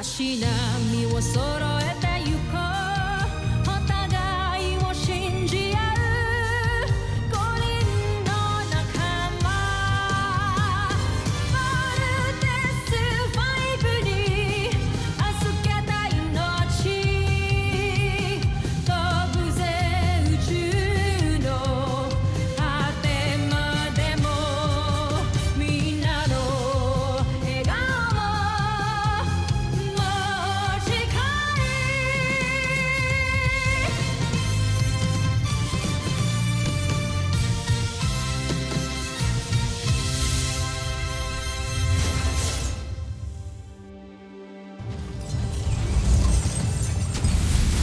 し波を揃えてゆこうお互いを信じ合う五輪の仲間まるでスバイブに預けた命飛ぶぜ宇宙の果てまでもみんなの笑顔ももう近い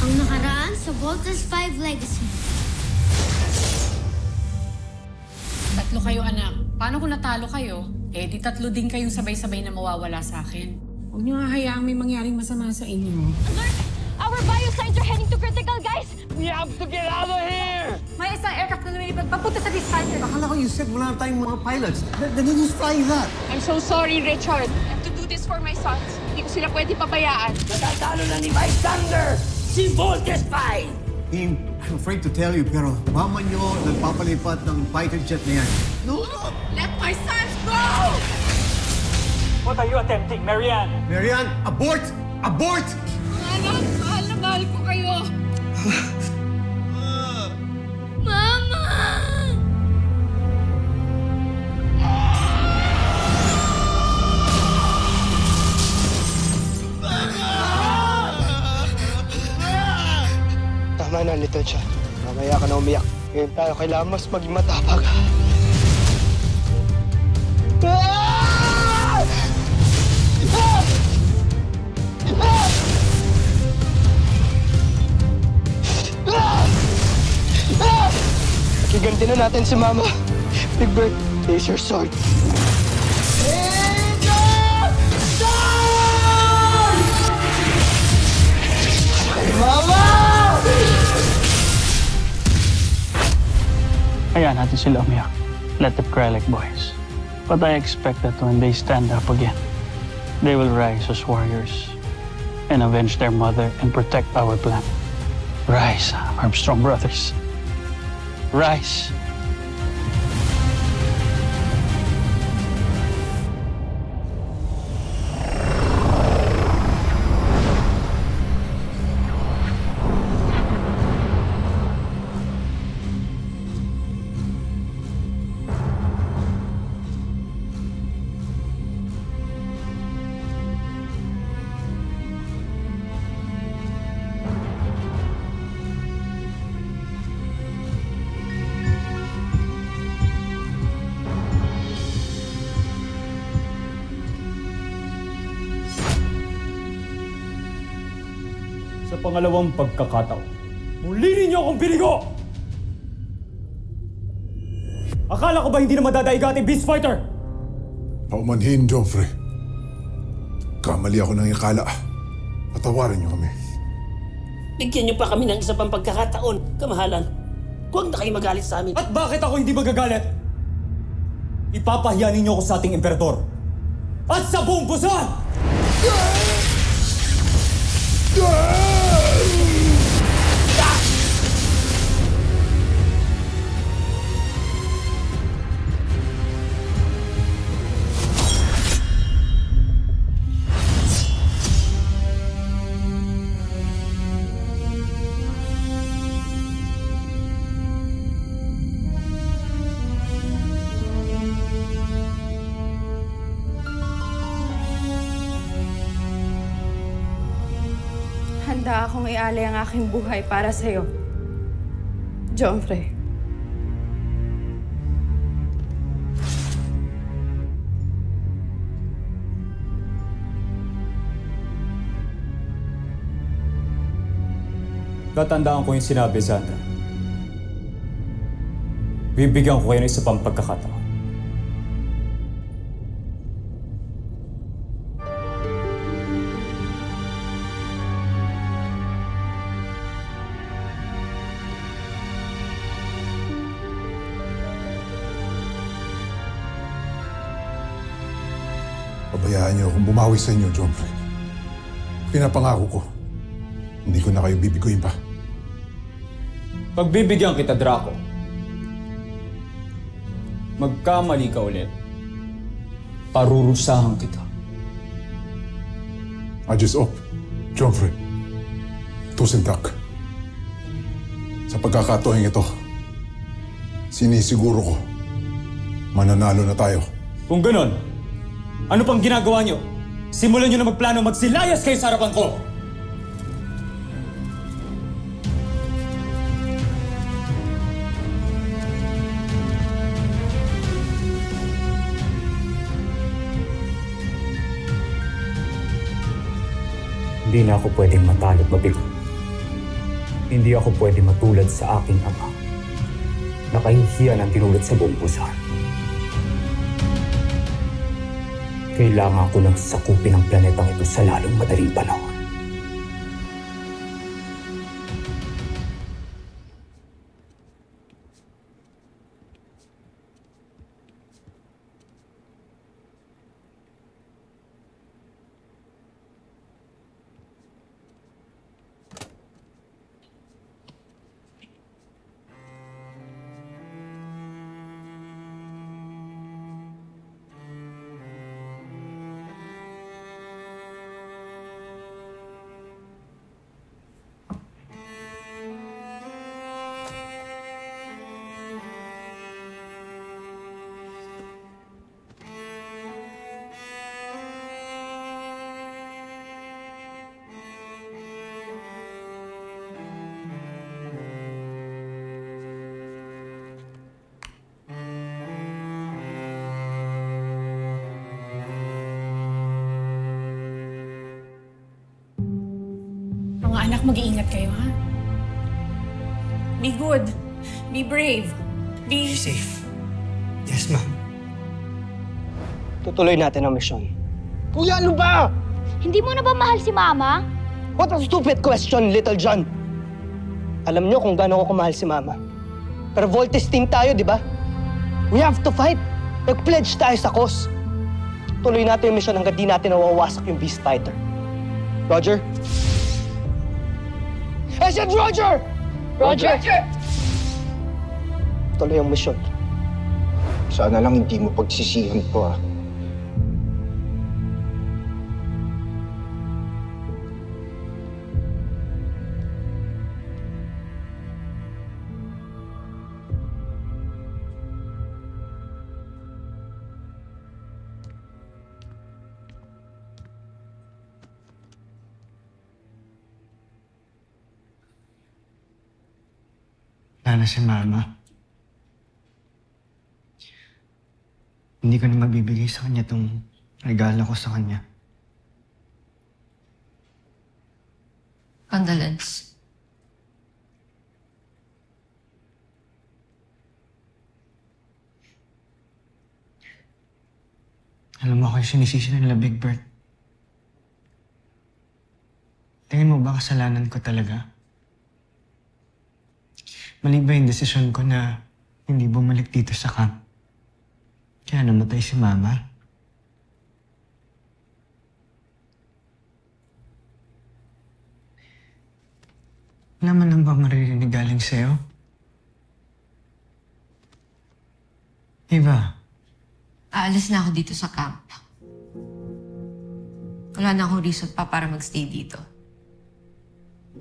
Ang nakaraan sa Voltes 5 Legacy. Tatlo kayo, anak. Paano kung natalo kayo? Eh, di tatlo din kayong sabay-sabay na mawawala sa akin. Huwag niyo nga hayaang may mangyaring masama sa inyo. Alert! Our biosigns are heading to critical, guys! We have to get out of here! May isang aircraft na lumilipad papunta sa dispatcher. Akala ko you said wala na tayong mga pilots. Then who's flying that? I'm so sorry, Richard. I have to do this for my sons. Hindi ko sila pwede pabayaan. Natatalo na ni Vice Thunder! Si Voltes 5! I'm afraid to tell you, pero mama nyo nagpapalipat ng fighter jet na yan. No! Let my sons go! What are you attempting, Marianne? Marianne, abort! Abort! Anak, mahal na mahal ko kayo. Mama! Tama na, little siya. Mamaya ka na umiyak. Ngayon tayo kailangan mas maging matapag. Iganti na natin si Mama. Big Bird, raise your sword. Mama! Hayaan natin sila umiyak. Let them cry like boys. But I expect that when they stand up again, they will rise as warriors and avenge their mother and protect our planet. Rise, Armstrong brothers. Rise. Sa pangalawang pagkakataon, muli ninyo akong binigo! Akala ko ba hindi na madadaiga ating Beast Fighter? Paumanhin, Joffrey. Kamali ako ng ikala. Patawarin niyo kami. Bigyan niyo pa kami ng isa pang pagkakataon, kamahalan. Huwag na kayo magalit sa amin. At bakit ako hindi magagalit? Ipapahiya ninyo ako sa ating emperador. At sa buong busan! Handa akong ialay ang aking buhay para sa'yo, Joffrey. Tatandaan ko yung sinabi, Xander. Bibigyan ko kayo ng isa pang pagkakataon. Pabayaan niyo akong bumawi sa inyo, Joffrey. Pinapangako ko, hindi ko na kayo bibiguin pa. Pagbibigyan kita, Draco. Magkamali ka ulit, parurusahan kita. Adjust up, Joffrey. Tusintak. Sa pagkakataong ito, sinisiguro ko, mananalo na tayo. Kung ganon, ano pang ginagawa nyo? Simulan nyo na magplano magsilayas kayo sa harapan ko! Hindi na ako pwedeng matalo at mabigo. Hindi ako pwedeng matulad sa aking ama. Nakahihiya ng tinulad sa buong pusa. Kailangan ko nang sakupin ang planetang ito sa lalong madaling panahon. Mga anak, mag-iingat kayo, ha? Be good. Be brave. Be Safe. Yes, ma'am. Tutuloy natin ang misyon. Kuya, ano ba? Hindi mo na ba mahal si Mama? What a stupid question, Little John. Alam niyo kung gaano ko kumahal si Mama. Pero Voltes team tayo, di ba? We have to fight. Nag-pledge tayo sa cause. Tuloy natin yung misyon hanggang di natin nawawasak yung Beast Fighter. Roger? I said Roger! Roger! Tuloy ang misyon. Sana lang hindi mo pagsisihan to, ah. Wala na si Mama. Hindi ko na mabibigay sa kanya tong regalo ko sa kanya. Condolence. Alam mo ako yung sinisisi nila, Big Bird. Tingin mo ba kasalanan ko talaga? Mali ba yung desisyon ko na hindi bumalik dito sa camp? Kaya namatay si Mama? Wala man lang ba maririnig galing sa'yo? Eva. Aalis na ako dito sa camp. Wala na akong reason pa para magstay dito.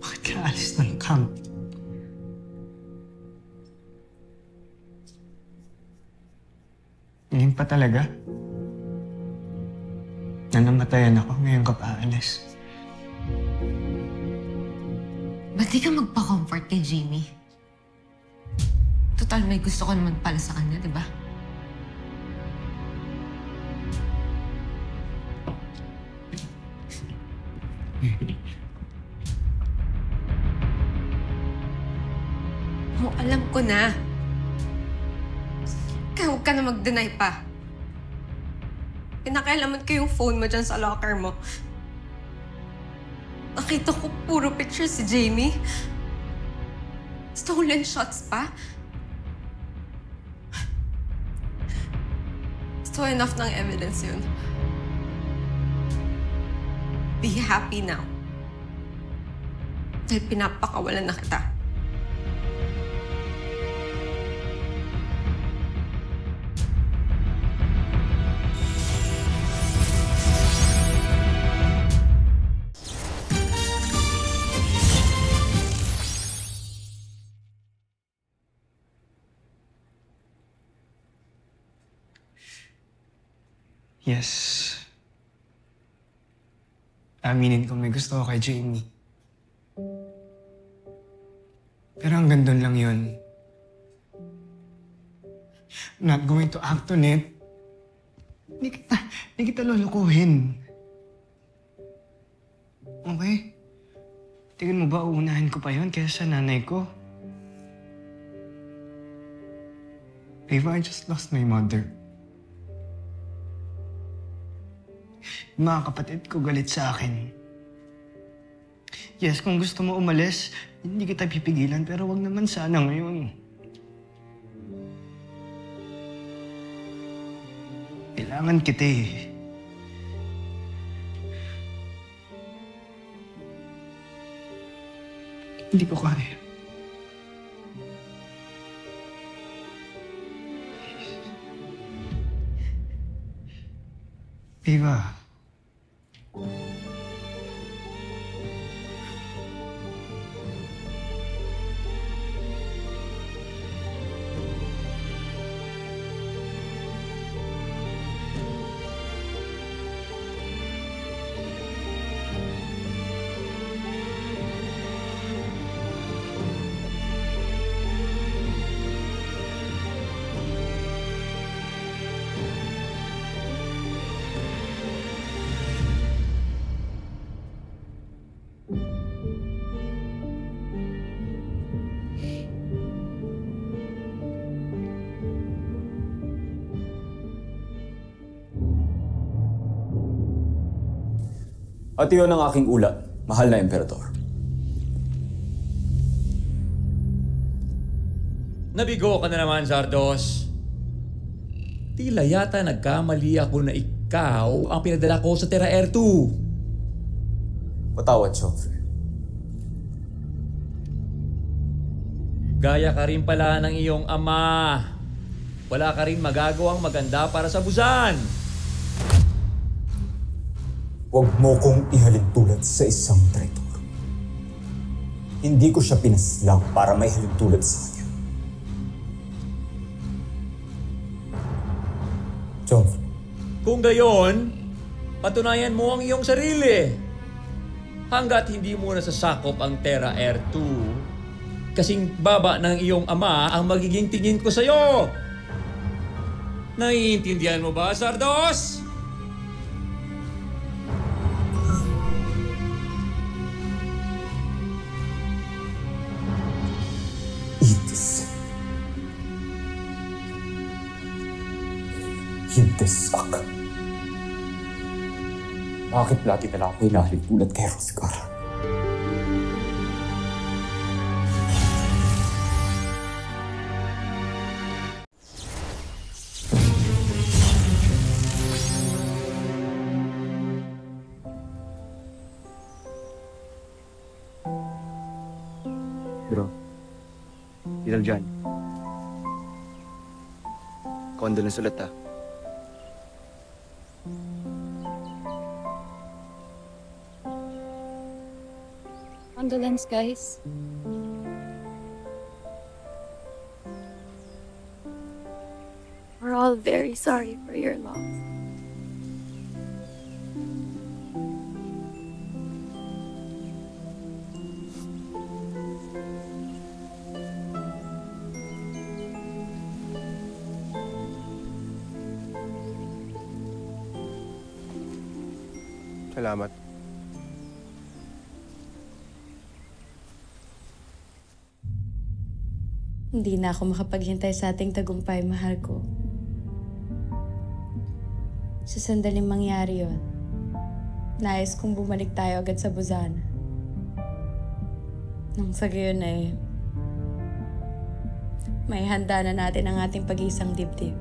Bakit ka aalis ng camp? Hindi pa talaga? Nanamatayan ako, ngayon ka pa aalis. Ba't di ka magpa-comfort kay Jamie? Total, may gusto ko naman pala sa kanya, di ba? Oh, alam ko na. Kaya huwag ka na mag-deny pa. Pinakailaman ko yung phone mo dyan sa locker mo. Nakita ko puro picture si Jamie. Stolen shots pa. So enough ng evidence yun. Be happy now. Dahil pinapakawalan na kita. Yes. Aminin ko may gusto ko kay Jamie. Pero hanggang doon lang yun. I'm not going to act on it. Hindi kita lulukuhin. Okay? Tingin mo ba uunahin ko pa yun kaysa sa nanay ko? Ava, I just lost my mother. Yung mga kapatid ko galit sa akin. Yes, kung gusto mo umalis, hindi kita pipigilan, pero wag naman sana ngayon. Kailangan kita eh. Hindi ko kaya. Ava. At iyon ang aking ulat, mahal na Emperador. Nabigo ka na naman, Zardos. Tila yata nagkamali ako na ikaw ang pinadala ko sa Terra Air 2. Patawad, Joffrey. Gaya ka rin pala ng iyong ama. Wala ka rin magagawang maganda para sa Busan. Huwag mo kong ihalin tulad sa isang traitor. Hindi ko siya pinaslang para may halin tulad sa kanya. Joffrey. Kung gayon, patunayan mo ang iyong sarili. Hanggat hindi mo nasasakop ang Terra Air 2, kasing baba ng iyong ama ang magiging tingin ko sa'yo. Naiintindihan mo ba, Zardos? Hindesak. Bakit lagi na lang ako inahalin tulad kay Hrothgar? Bro, Little John. Condolence ulit ah. Condolence, guys. We're all very sorry for your loss. Salamat. Hindi na ako makapaghintay sa ating tagumpay, mahal ko. Sa sandaling mangyari yon, nais kong bumalik tayo agad sa Busan. Nang sa gayon ay may handa na natin ang ating pag-iisang dibdib.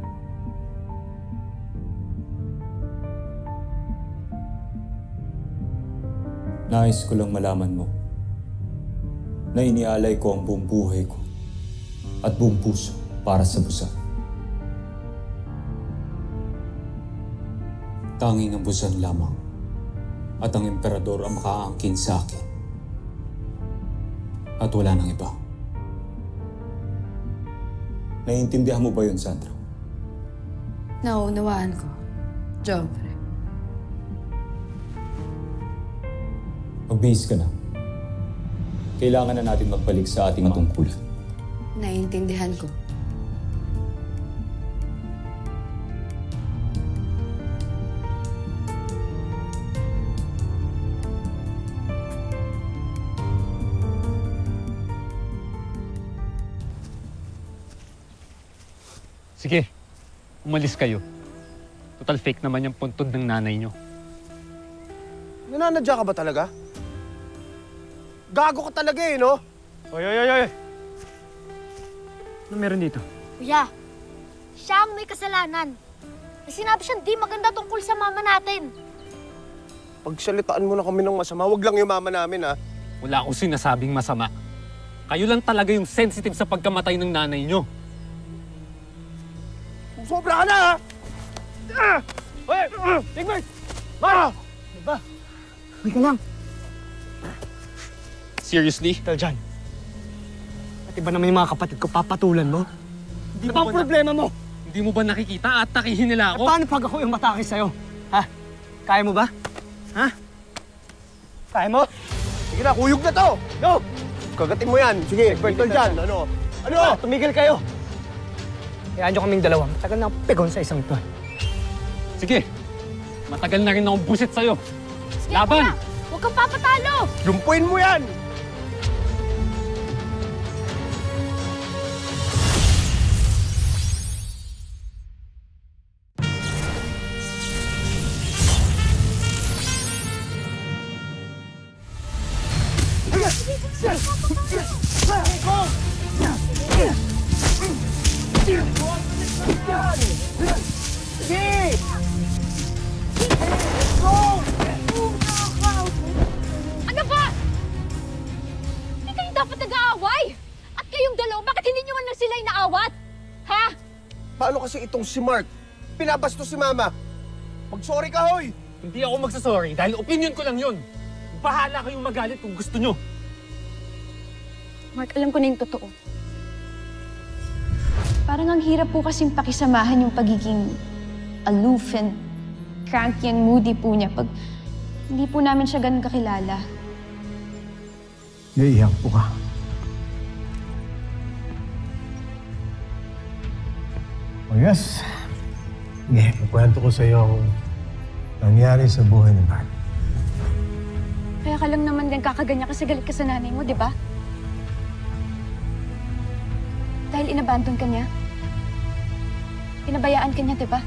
Nais ko lang malaman mo na inialay ko ang buong buhay ko at buong puso para sa Busan. Tanging ang Busan lamang at ang emperador ang makaangkin sa akin. At wala nang iba. Naiintindihan mo ba yun, Sandra? Nauunawaan ko. Joffre. Magbihis ka na. Kailangan na natin magbalik sa ating tungkulan. Naiintindihan ko. Sige, umalis kayo. Total fake naman yung puntod ng nanay nyo. Nananadya ka ba talaga? Gago ka talaga eh, no? Oy! Ano meron dito? Kuya, siya ang may kasalanan. May sinabi siyang di maganda tungkol sa mama natin. Pagsalitaan mo na kami ng masama, wag lang yung mama namin, ha? Wala akong sinasabing masama. Kayo lang talaga yung sensitive sa pagkamatay ng nanay nyo. Sobra ka na, ha? Oy! Bigmart! Ma! Diba? Uy ka lang. Seriously? Little John, pati ba naman yung mga kapatid ko papatulan mo? Ano ba ang problema mo? Hindi mo ba nakikita at takihin nila ako? Paano pag ako yung matake sa'yo? Ha? Kaya mo ba? Ha? Kaya mo? Sige na, kuyog na to! Go! Kagatin mo yan. Sige, Little John, ano? Ano? Tumigil kayo! Kayaan nyo kaming dalawa. Matagal na akong pegon sa isang to. Sige, matagal na rin akong busit sa'yo. Sige, Laban! kuya, huwag kang papatalo! Lumpuin mo yan! Ano ba? Hindi kayo dapat nag-aaway! At kayong dalawa, bakit hindi nyo man lang sila inaawat? Ha? Paano kasi itong si Mark? Pinabasto si Mama. Mag-sorry ka, hoy! Hindi ako magsasorry dahil opinion ko lang yun. Bahala kayong magalit kung gusto nyo. Mark, alam ko na yung totoo. Parang ang hirap po kasing pakisamahan yung pagiging aloof and cranky and moody po niya pag hindi po namin siya ganun kakilala. Naiiyak po ka. Oh yes. Sige, ikwento ko sa iyo ang nangyari sa buhay ni Mark. Kaya ka lang naman din kakaganyan kasi galit ka sa nanay mo, di ba? Dahil inabandon ka niya. Pinabayaan ka niya, di ba?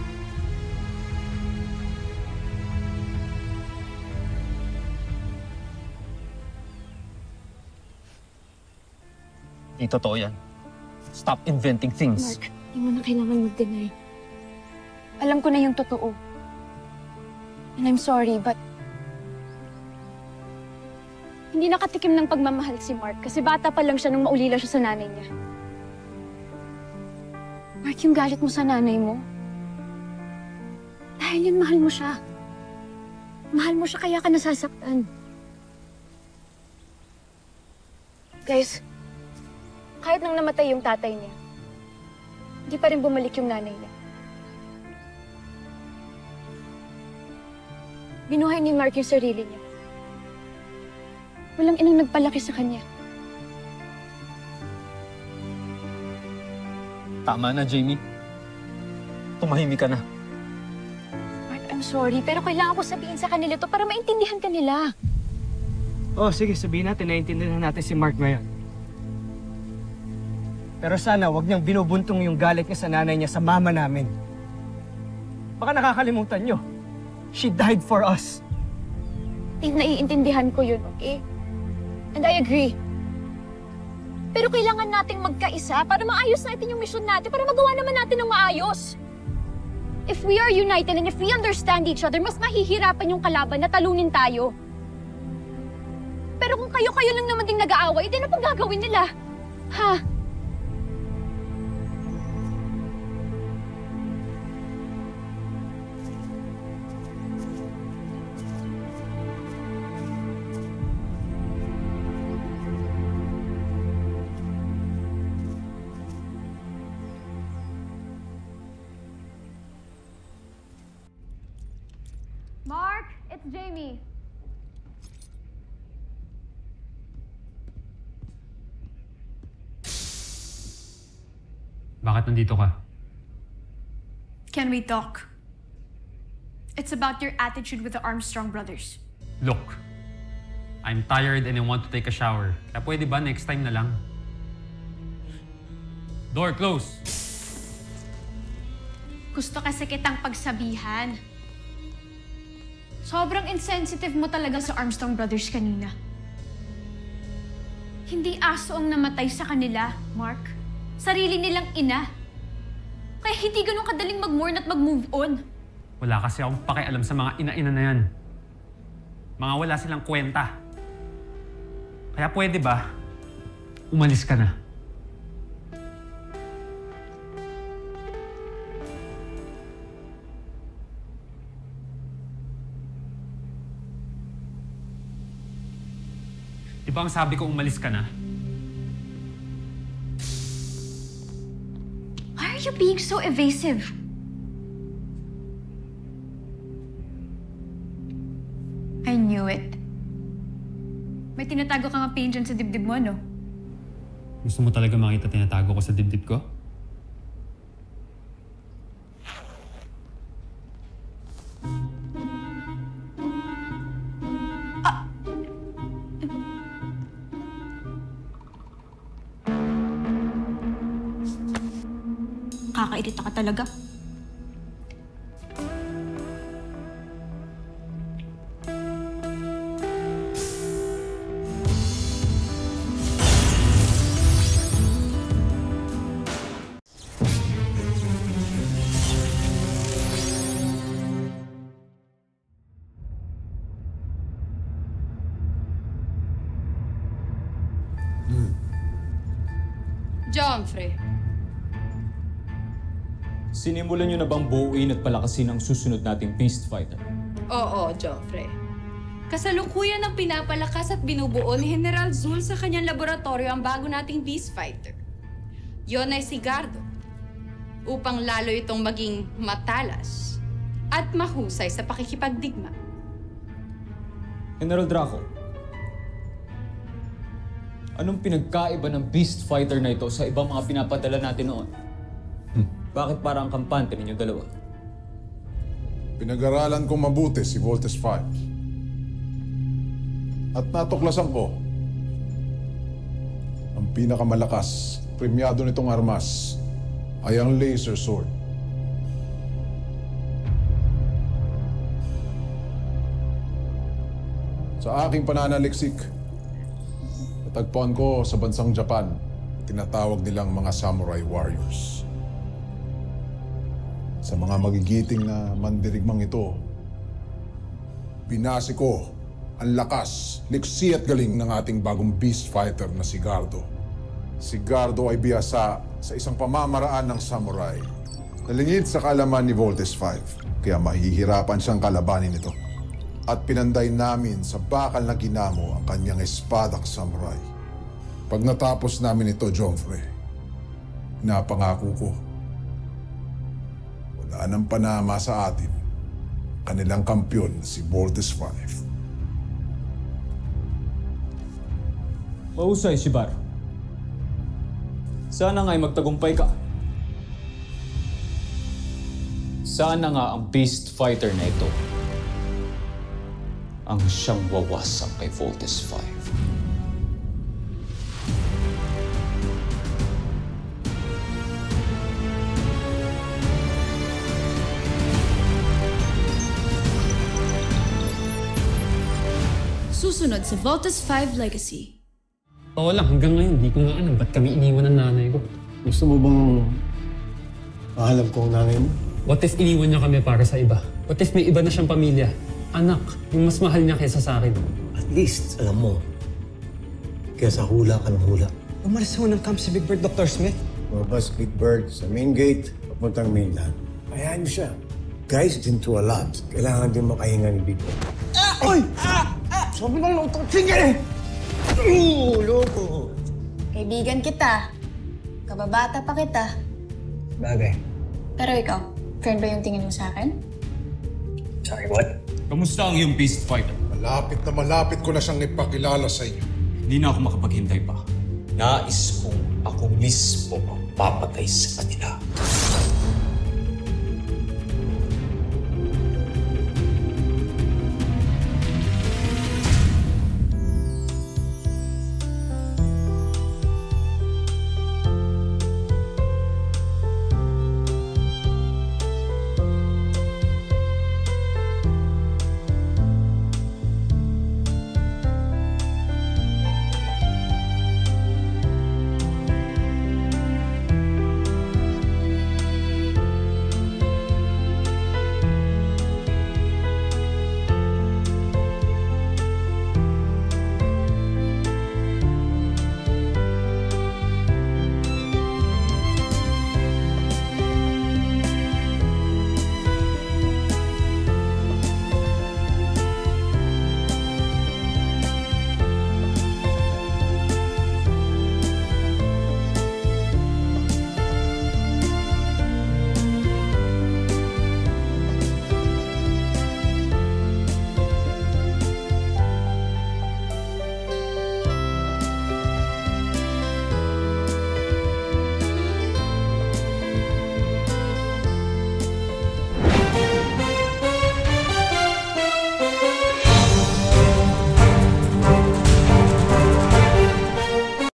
Hindi totoo yan. Stop inventing things. Mark, hindi mo na kailangan mag-deny. Alam ko na yung totoo. And I'm sorry, but hindi nakatikim ng pagmamahal si Mark kasi bata pa lang siya nung maulila siya sa nanay niya. Mark, yung galit mo sa nanay mo, dahil yun, mahal mo siya. Mahal mo siya kaya ka nasasaktan. Guys, kahit nang namatay yung tatay niya, hindi pa rin bumalik yung nanay niya. Binuhay ni Mark yung sarili niya. Walang inang nagpalaki sa kanya. Tama na, Jamie. Tumahimik ka na. Mark, I'm sorry, pero kailangan ko sabihin sa kanila to para maintindihan ka nila. Oh, sige, sabihin natin, naiintindihan natin si Mark ngayon. Pero sana, wag niyang binubuntong yung galit niya sa nanay niya sa mama namin. Baka nakakalimutan niyo. She died for us. Naiintindihan ko yun, okay? And I agree. Pero kailangan nating magkaisa para maayos natin yung mission natin, para magawa naman natin ng maayos. If we are united and if we understand each other, mas mahihirapan yung kalaban na talunin tayo. Pero kung kayo-kayo lang naman ding nag-aaway, di na pang gagawin nila. Ha? Mark, it's Jamie. Bakit nandito ka? Can we talk? It's about your attitude with the Armstrong brothers. Look, I'm tired and I want to take a shower. Kaya pwede ba next time na lang? Door close! Gusto kasi kitang pagsabihan. Sobrang insensitive mo talaga sa Armstrong brothers kanina. Hindi aso ang namatay sa kanila, Mark. Sarili nilang ina. Kaya hindi ganun kadaling mag-mourn at mag-move on. Wala kasi akong pakialam sa mga ina-ina na yan. Mga wala silang kwenta. Kaya pwede ba, umalis ka na? Di ba ang sabi ko umalis ka na? Why are you being so evasive? I knew it. May tinatago kang pain dyan sa dibdib mo, no? Gusto mo talaga makita tinatago ko sa dibdib ko? Kakairita ka talaga. Joffrey. Sinimulan niyo na bang buuin at palakasin ang susunod nating beast fighter? Oo, Joffrey. Kasalukuyan ang pinapalakas at binubuo ni General Zul sa kanyang laboratorio ang bago nating beast fighter. Yon ay si Gardo. Upang lalo itong maging matalas at mahusay sa pakikipagdigma. General Draco, anong pinagkaiba ng beast fighter na ito sa ibang mga pinapadala natin noon? Bakit parang kampante ninyo dalawa? Pinag-aralan kong mabuti si Voltes 5. At natuklasan ko, ang pinakamalakas, premyado nitong armas, ay ang laser sword. Sa aking pananaliksik, natagpuan ko sa bansang Japan, tinatawag nilang mga samurai warriors. Sa mga magigiting na mandirigmang ito, binasi ko ang lakas, liksi at galing ng ating bagong beast fighter na si Gardo. Si Gardo ay biyasa sa isang pamamaraan ng samurai. Nalingid sa kaalaman ni Voltes 5, kaya mahihirapan siyang kalabanin ito. At pinanday namin sa bakal na ginamo ang kanyang espadak samurai. Pag natapos namin ito, Joffrey, napangako ko, wala nang panama sa atin, kanilang kampyon si Voltes 5. Mahusay, Shibar. Sana nga'y magtagumpay ka. Sana nga ang beast fighter na ito ang siyang wawasak kay Voltes 5. Susunod sa Voltes 5 Legacy. Oo lang, hanggang ngayon, di ko nga alam ba't kami iniwan ng nanay ko. Gusto mo bang maalam ko ang nanay mo? What if iniwan niya kami para sa iba? What if may iba na siyang pamilya? Anak, yung mas mahal niya kaysa sa akin. At least, alam mo, Kaya sa hula ka ng hula. Umalis mo ng camp si Big Bird, Dr. Smith. Mabas Big Bird sa main gate, papuntang mainland. Hayaan niyo siya. Guys, been through a lot. Kailangan din makahinga ni Big Bird. Oy! Sabi ng lutong sige! Loko! Kaibigan kita. Kababata pa kita. Bagay. Pero ikaw, friend ba yung tingin mo sa akin? Sorry, what? Kamusta ang iyong beast fighter? Malapit ko na siyang ipakilala sa inyo. Hindi na ako makapaghintay pa. Nais kong ako mismo magpapatay sa kanila.